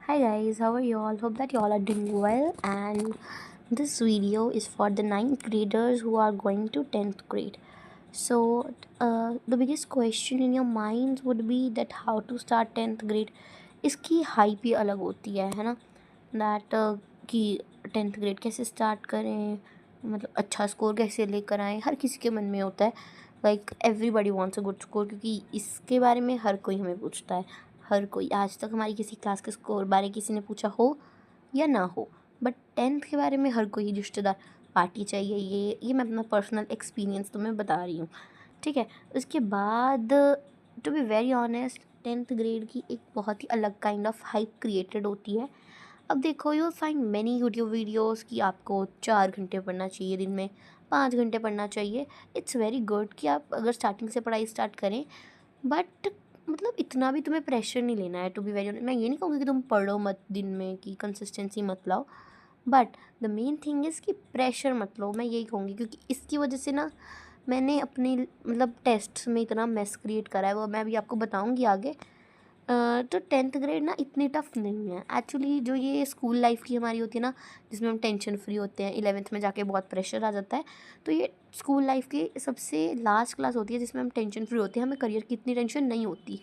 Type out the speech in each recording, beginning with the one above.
Hi guys, how are you all? Hope that you all are doing well. And this video is for the ninth graders who are going to 10th grade. So, the biggest question in your minds would be that how to start 10th grade. इसकी hype ही अलग होती है ना? That कि 10th grade कैसे start करें, मतलब अच्छा स्कोर कैसे लेकर आएँ, हर किसी के मन में होता है। Like everybody wants a good score, क्योंकि इसके बारे में हर कोई हमें पूछता है। हर कोई, आज तक हमारी किसी क्लास के स्कोर बारे किसी ने पूछा हो या ना हो, बट 10th के बारे में हर कोई रिश्तेदार पार्टी चाहिए। ये मैं अपना पर्सनल एक्सपीरियंस तुम्हें बता रही हूँ, ठीक है। उसके बाद to be very honest, 10th grade की एक बहुत ही अलग काइंड ऑफ हाइप क्रिएटेड होती है। अब देखो, you find many YouTube videos कि आपको 4 घंटे पढ़ना चाहिए दिन में, 5 घंटे पढ़ना चाहिए। इट्स वेरी गुड कि आप अगर स्टार्टिंग से पढ़ाई स्टार्ट करें, बट मतलब इतना भी तुम्हें प्रेशर नहीं लेना है। टू बी वेरी, मैं ये नहीं कहूँगी कि तुम पढ़ो मत दिन में, कि कंसिस्टेंसी मत लाओ, but the main thing is कि प्रेशर मत लो। मैं यही कहूँगी, क्योंकि इसकी वजह से ना मैंने अपने मतलब टेस्ट में इतना मेस क्रिएट करा है, वो मैं अभी आपको बताऊँगी आगे। तो 10th ग्रेड ना इतनी टफ नहीं है एक्चुअली। जो ये स्कूल लाइफ की हमारी होती है ना, जिसमें हम टेंशन फ्री होते हैं, 11th में जाके बहुत प्रेशर आ जाता है। तो ये स्कूल लाइफ की सबसे लास्ट क्लास होती है जिसमें हम टेंशन फ्री होते हैं, हमें करियर की इतनी टेंशन नहीं होती।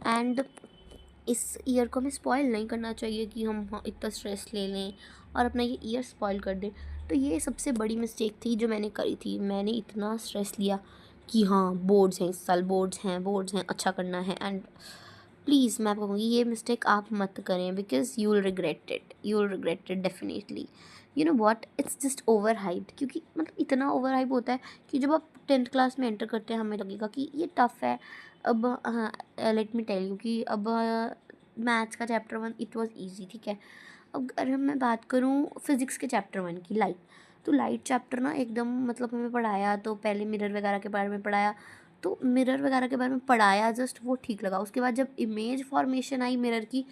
एंड इस ईयर को हमें स्पॉइल नहीं करना चाहिए कि हम इतना स्ट्रेस ले लें और अपना ये ईयर स्पॉइल कर दें। तो ये सबसे बड़ी मिस्टेक थी जो मैंने करी थी। मैंने इतना स्ट्रेस लिया कि हाँ, बोर्ड्स हैं इस साल, बोर्ड्स हैं, अच्छा करना है। एंड प्लीज़ मैं आपको कहूँगी, ये मिस्टेक आप मत करें, because you will regret it definitely. You know what, it's just over hyped. क्योंकि मतलब इतना ओवर हाइप होता है कि जब आप 10th क्लास में एंटर करते हैं, हमें लगेगा कि ये टफ़ है। अब हाँ, लेट मी टेल यू कि अब मैथ्स का चैप्टर 1 इट वाज इजी, ठीक है। अब अगर मैं बात करूँ फिज़िक्स के चैप्टर 1 की, लाइट, तो लाइट चैप्टर ना एकदम मतलब हमें पढ़ाया तो पहले मिरर वगैरह के बारे में पढ़ाया। तो मिरर वगैरह के बारे में पढ़ाया, जस्ट वो ठीक लगा। उसके बाद जब इमेज फॉर्मेशन आई मिरर की,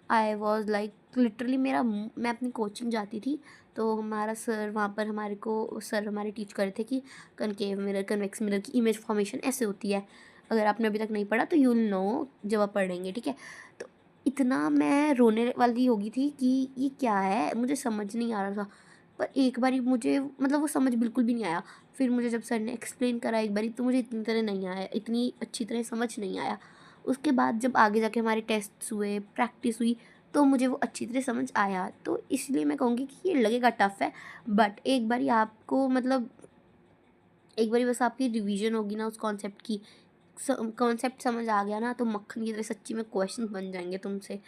आई वॉज लाइक लिटरली मैं अपनी कोचिंग जाती थी, तो हमारा सर वहाँ पर सर हमारे टीच कर रहे थे कि कनकेव मिरर, कन्वेक्स मिरर की इमेज फॉर्मेशन ऐसे होती है। अगर आपने अभी तक नहीं पढ़ा तो यू विल नो जब आप पढ़ेंगे, ठीक है। तो इतना मैं रोने वाली हो गई थी कि ये क्या है, मुझे समझ नहीं आ रहा था। पर एक बारी मुझे मतलब वो समझ बिल्कुल भी नहीं आया। फिर मुझे जब सर ने एक्सप्लेन करा एक बारी, तो मुझे इतनी तरह नहीं आया, इतनी अच्छी तरह समझ नहीं आया। उसके बाद जब आगे जाके हमारे टेस्ट्स हुए, प्रैक्टिस हुई, तो मुझे वो अच्छी तरह समझ आया। तो इसलिए मैं कहूँगी कि ये लगेगा टफ़ है, बट एक बारी आपको मतलब एक बारी बस आपकी रिवीजन होगी ना उस कॉन्सेप्ट की, कॉन्सेप्ट समझ आ गया ना, तो मक्खन की तरह सच्ची में क्वेश्चन बन जाएंगे तुमसे।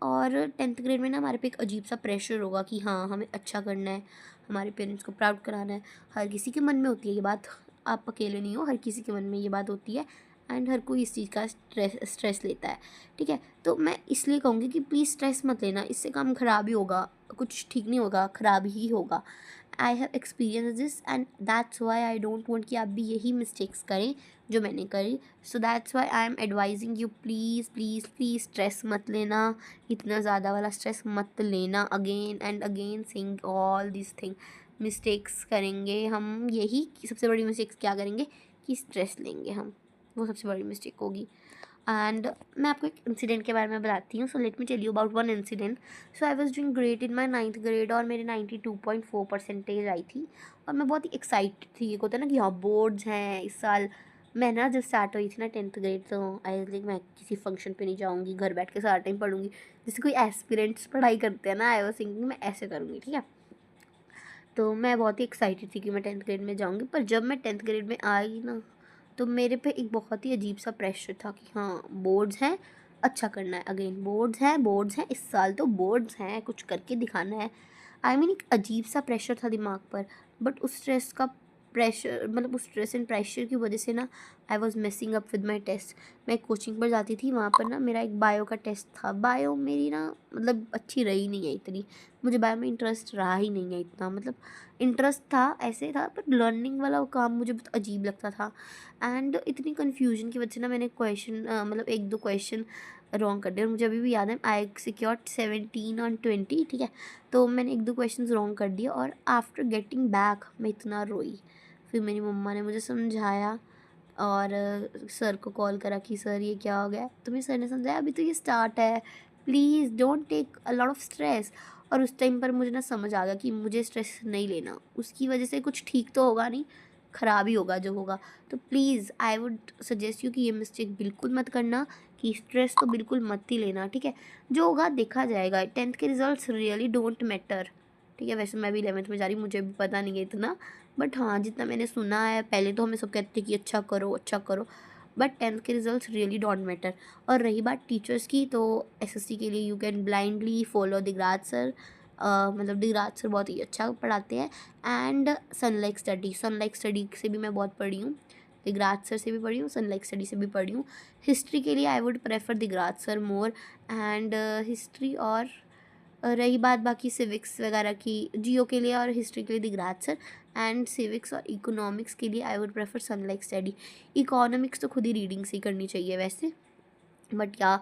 और 10th ग्रेड में ना हमारे पे एक अजीब सा प्रेशर होगा कि हाँ, हमें अच्छा करना है, हमारे पेरेंट्स को प्राउड कराना है। हर किसी के मन में होती है ये बात, आप अकेले नहीं हो, हर किसी के मन में ये बात होती है। एंड हर कोई इस चीज़ का स्ट्रेस लेता है, ठीक है। तो मैं इसलिए कहूँगी कि प्लीज़ स्ट्रेस मत लेना, इससे काम ख़राब ही होगा, कुछ ठीक नहीं होगा, ख़राब ही होगा। I have experience this and that's why I don't want कि आप भी यही मिस्टेक्स करें जो मैंने करी। So that's why I am advising you, please please please stress मत लेना, इतना ज़्यादा वाला स्ट्रेस मत लेना। Again and again saying all this thing, mistakes करेंगे हम, यही सबसे बड़ी मिस्टेक्स क्या करेंगे कि स्ट्रेस लेंगे हम, वो सबसे बड़ी मिस्टेक होगी। एंड मैं आपको एक इंसिडेंट के बारे में बताती हूँ। So let me tell you about one incident. So I was doing great in my 9th grade और मेरे 92.4 परसेंटेज आई थी, और मैं बहुत ही एक्साइटेड थी। एक होता है ना कि हाँ, बोर्ड्स हैं इस साल। मैं ना जब स्टार्ट हुई थी ना 10th ग्रेड, तो आई थिंक मैं किसी फंक्शन पे नहीं जाऊँगी, घर बैठ के सारा टाइम पढ़ूंगी, जैसे कोई एस्पिरेंट्स पढ़ाई करते हैं ना। आई वॉज थिंकिंग मैं ऐसे करूँगी, ठीक है। तो मैं बहुत ही एक्साइटेड थी कि मैं 10th ग्रेड में जाऊँगी। पर जब मैं 10th ग्रेड में आई ना, तो मेरे पे एक बहुत ही अजीब सा प्रेशर था कि हाँ, बोर्ड्स हैं, अच्छा करना है। अगेन बोर्ड्स हैं इस साल, तो बोर्ड्स हैं, कुछ करके दिखाना है। आई मीन एक अजीब सा प्रेशर था दिमाग पर। बट उस स्ट्रेस का प्रेशर, मतलब उस स्ट्रेस एंड प्रेशर की वजह से ना, I was messing up with my test. मैं कोचिंग पर जाती थी, वहाँ पर ना मेरा एक बायो का टेस्ट था। बायो मेरी ना मतलब अच्छी रही नहीं है इतनी, मुझे बायो में इंटरेस्ट रहा ही नहीं है इतना। मतलब इंटरेस्ट था, ऐसे था, पर लर्निंग वाला काम मुझे बहुत अजीब लगता था। एंड इतनी कन्फ्यूजन की वजह से ना मैंने क्वेश्चन मतलब एक दो क्वेश्चन रॉन्ग कर दिया। और मुझे अभी भी याद है, आई सिक्योर्ड 17 on 20, ठीक है। तो मैंने एक दो क्वेश्चन रॉन्ग कर दिए, और आफ्टर गेटिंग बैक मैं इतना रोई। फिर मेरी मम्मा ने मुझे समझाया, और सर को कॉल करा कि सर ये क्या हो गया। तो मेरे सर ने समझाया, अभी तो ये स्टार्ट है, please don't take a lot of stress. और उस टाइम पर मुझे ना समझ आ गया कि मुझे स्ट्रेस नहीं लेना, उसकी वजह से कुछ ठीक तो होगा नहीं, ख़राब ही होगा जो होगा। तो please I would suggest you कि ये मिस्टेक बिल्कुल मत करना, कि स्ट्रेस तो बिल्कुल मत ही लेना, ठीक है। जो होगा देखा जाएगा, 10th के रिजल्ट्स रियली डोंट मैटर, ठीक है। वैसे मैं भी 11th में जा रही, मुझे भी पता नहीं है इतना, बट हाँ जितना मैंने सुना है, पहले तो हमें सब कहते थे कि अच्छा करो, बट 10th के रिजल्ट्स रियली डोंट मैटर। और रही बात टीचर्स की, तो एसएससी के लिए you can blindly follow Digraj sir. मतलब दिगराज सर बहुत ही अच्छा पढ़ाते हैं। एंड सनलाइक स्टडी से भी मैं बहुत पढ़ी हूँ, दिगराज सर से भी पढ़ी हूँ, सनलाइक स्टडी से भी पढ़ी हूँ। हिस्ट्री के लिए I would prefer Digraj sir more. And history और रही बात बाकी सिविक्स वगैरह की, जियो के लिए और हिस्ट्री के लिए दिगराज सर। एंड सिविक्स और इकोनॉमिक्स के लिए I would prefer Sunlike Study. Economics तो खुद ही रीडिंग से ही करनी चाहिए वैसे, बट या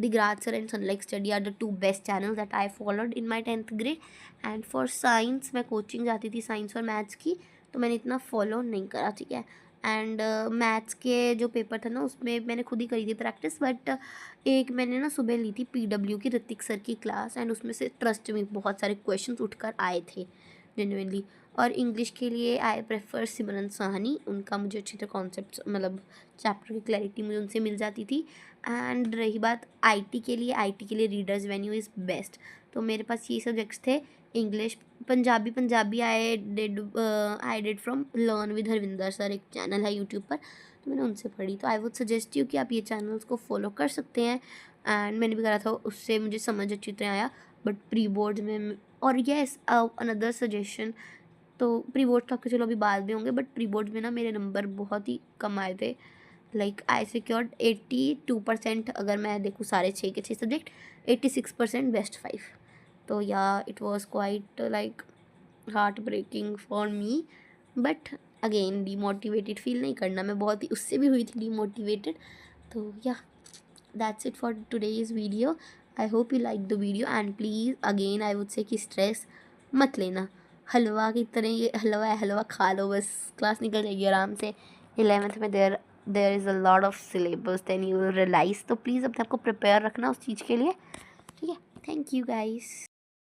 Digraj sir and Sunlike Study are the two best channel that I followed in my 10th grade. And for science मैं कोचिंग जाती थी साइंस और मैथ्स की, तो मैंने इतना फॉलो नहीं करा, ठीक है। एंड मैथ्स के जो पेपर था ना, उसमें मैंने खुद ही करी थी प्रैक्टिस, बट एक मैंने ना सुबह ली थी पीडब्ल्यू की ऋतिक सर की क्लास, एंड उसमें से ट्रस्ट में बहुत सारे क्वेश्चन उठकर आए थे जेन्युइनली। और इंग्लिश के लिए आई प्रेफर सिमरन साहनी, उनका मुझे अच्छी तरह कॉन्सेप्ट मतलब चैप्टर की क्लैरिटी मुझे उनसे मिल जाती थी। एंड रही बात आईटी के लिए रीडर्स वेन्यू इज़ बेस्ट। तो मेरे पास ये सब्जेक्ट्स थे, English, Punjabi I did from learn with Harvinder sir, एक चैनल है यूट्यूब पर, तो मैंने उनसे पढ़ी। तो आई वुड सजेस्ट यू कि आप ये चैनल्स को फॉलो कर सकते हैं। एंड मैंने भी करा था, उससे मुझे समझ अच्छी तरह आया। बट प्री बोर्ड में, और येस अनदर सजेशन, तो प्री बोर्ड तो आपके चलो अभी बाद में होंगे, बट प्री बोर्ड में ना मेरे नंबर बहुत ही कम आए थे। लाइक आई सिक्योर्ड 82%, अगर मैं देखूँ सारे 6 के 6 सब्जेक्ट, 86% बेस्ट 5। तो yeah it was quite like heart breaking for me, but again demotivated feel नहीं करना, मैं बहुत ही उससे भी हुई थी डीमोटिवेटेड। तो या that's it for today's video. I hope you like the video, and please again I would say कि स्ट्रेस मत लेना, हलवा की तरह ये हलवा है, हलवा खा लो बस, क्लास निकल जाएगी आराम से। 11th में there is a lot of syllabus, then you will realize. तो प्लीज़ अपने आप को प्रिपेयर रखना उस चीज़ के लिए, ठीक है। Thank you guys.